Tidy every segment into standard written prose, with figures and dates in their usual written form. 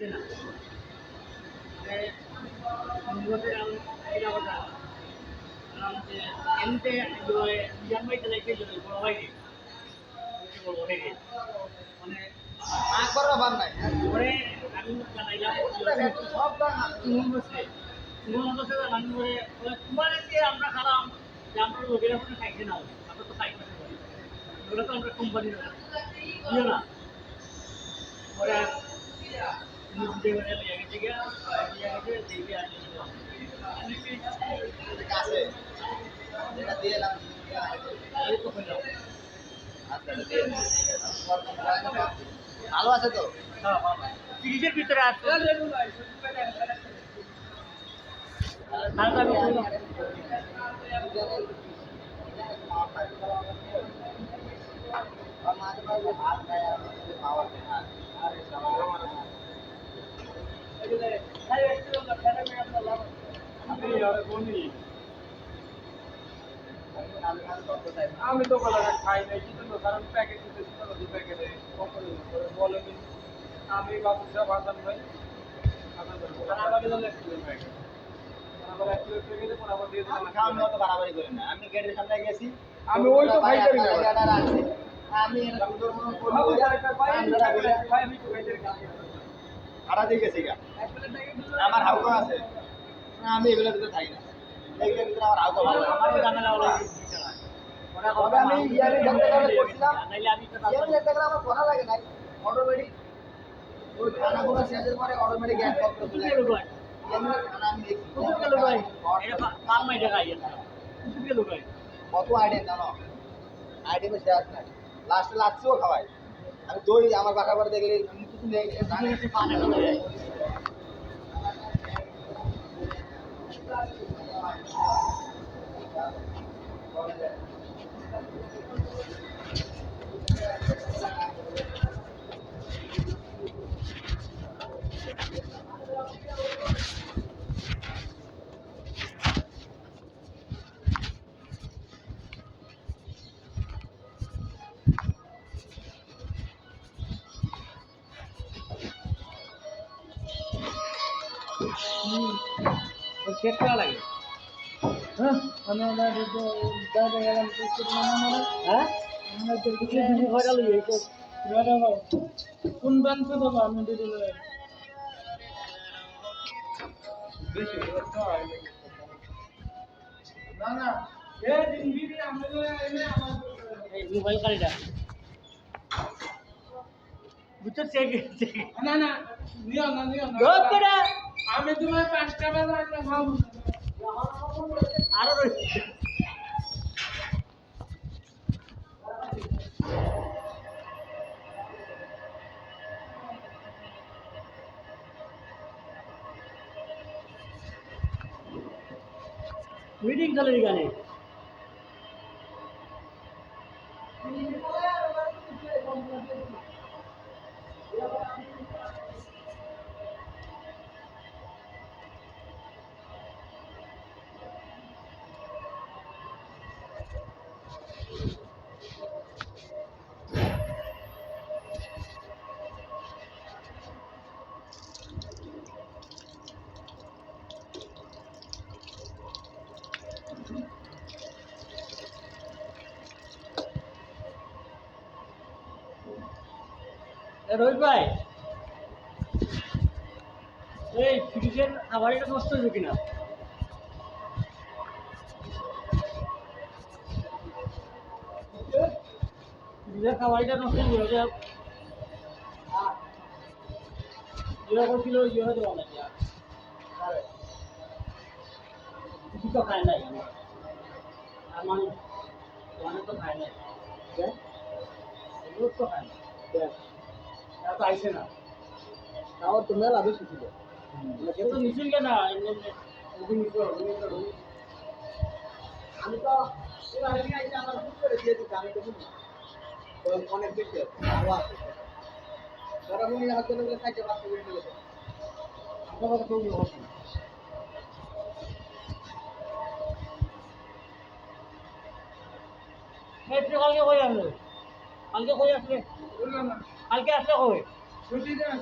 না নির্বাচনের কথা এমনিতে জানবাইতে লাগবে বড় হয়নি বলবো হেরে মানে একবার ব্যাপার নাই পরে আমি জানাইলাম সব জানান করে তোমার যে আমরা খালাম যে আমরা লোকেরা কোনো খাইছে না আমরা তো খাইতে পারি ওগুলো তো আমরা কোম্পানির ইয়ে না পরে আছে এটা দিয়ে এলাম ভালো আছে তো তিরিশের ভিতরে আসছে আমি তো বলে খাই নাই কিন্তু কারণ প্যাকেট দিতেছি তো প্যাকেটে বলেন আমি বাবুসা বাজান ভাই আমি অত বাড়াবাড়ি করি না আমি গেটের সামনে গেছি আমি ওই তো ভাই করি না আমি ভাড়া দিয়ে গেছি আমার হাউকা আছে আমি এগুলোর ভিতরে থাকি না এগুলোর ভিতরে আমার হাউকা ভালো আমারও ঝামেলা হলো আমি ইয়ারে ঝামেলা করছিলাম আমার কথা লাগে নাই অটোমেটিক ওই খানাগুলো শেষের পরে অটোমেটিক গ্যাস বন্ধ করে দেয় খানা আমি দেখি কত আইটেম জানো আইটেমে শেষ নাই লাস্টে লাচ্ছিও খাওয়াই আমি দই আমার বাসা করে দেখলে কিছু নেই চেক করা লাগে হ্যাঁ আমি আমার দাদা গেলাম হ্যাঁ ঘরে লই এই তো কোন ব্যাংকে দেবো আমি দিদি না না এ দিন বিবি আমি এই মোবাইল কারিটা বুঝছো চেক না না নিও না গপ করে আমি তোমার 5টা বেলা একটা খাবো আরো রয়েছে মিটিং চলে এখানে রোহিত ভাই এই ফ্রিজের খাবারটা নষ্ট হয়েছে কিনা ফ্রিজের খাবারটা নষ্ট হয়েছে যেটা করছিল ইয়ে দেওয়া নাকি কিছু তো খায় নাই আর মানুষ অনেক তো খায় নাই এগুলো তো খায় না এরা তো আইসে না তাও তোমরা লাভ শিখিবে তো মিছিল কেন আমি তো এবার আমার খুব করে দিয়ে দিচ্ছি আমি তো বুঝি অনেক বেশি আরো আছে তারা মনে হয় কোনো খাইতে পারতে বেরিয়ে গেছে আপনার কথা কেউ হবে না কালকে কই আসলে কালকে কই আসলে বললাম না কালকে আসলে কই ছুটি দেন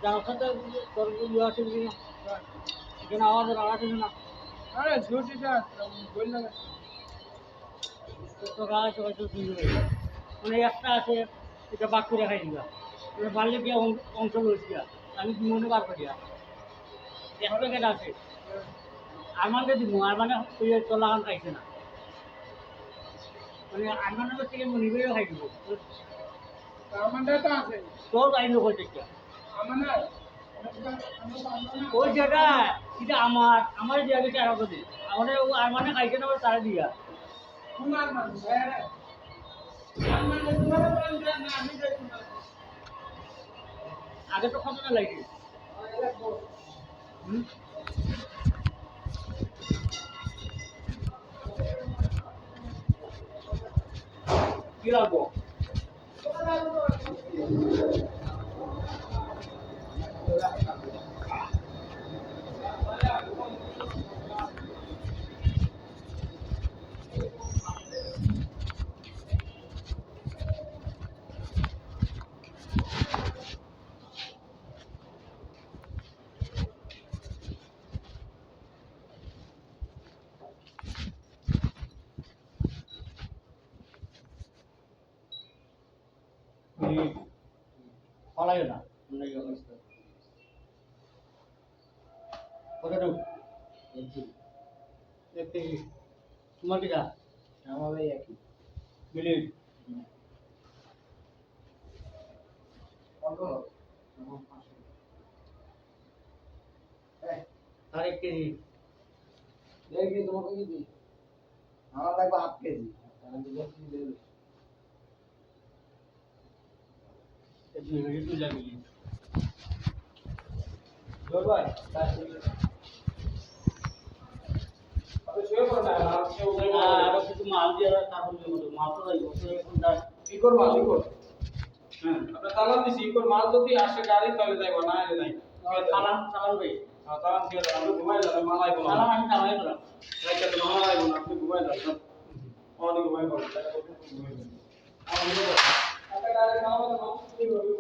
যার সাথে তোর ইয়ে আছে কি না এখানে আওয়াজের আওয়াজ আছে না আরে ঝুটিটা বল না তো আওয়াজ হয়তো শুনতে পাই মানে একটা আছে এটা বাক করে খাই দিবা এটা বাড়লে গিয়ে অংশ রয়েছে আমি মনে বার করিয়া এক প্যাকেট আছে আমাকে দিব আর মানে ওই চলা খাইছে না মানে আমার থেকে মনিবেও খাই দিব আমাদের তো আছে তোর আইন হয়ে থেকে আমাদের ওই যেটা এটা আমার দিয়া গেছে আর কত আমাদের আর মানে খাইছে না তারা দিয়া কুমার মানুষ হ্যাঁ আমার তোমার বলেন না আমি যাই না আগে তো কত না লাগে কি লাগবো পালাইও না কতটুকু এক কেজি তোমার কিটা আমার এই একই মিলিট আর এক কেজি দেখি তোমাকে কি দিই আমার লাগবে 8 কেজি একটু লাগবে জোর ভাই আপনি শুয়ে পড়েন না আপনি উঠে আরো কিছু মাল দিয়ে তারপর মাল তো যাইব এখন ইকোর মাল ইকোর হ্যাঁ আপনার তালান দিছি ইকোর মাল যদি আসে গাড়ি তাহলে যাইব না এলে নাই সালাম সালাম ভাই তালান দিয়ে আমরা ঘুমাই যাবে মালাই বলা সালাম আমি নামাই দিলাম রাইতে তো মালাই বলা আপনি ঘুমাই যাবেন অনেক ঘুমাই পড়ে আপনি গাড়ি নামাবে না ঠিক হবে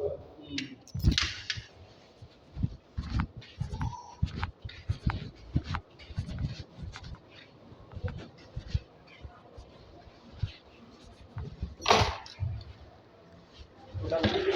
ওটা বুঝে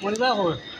মনিবা হবে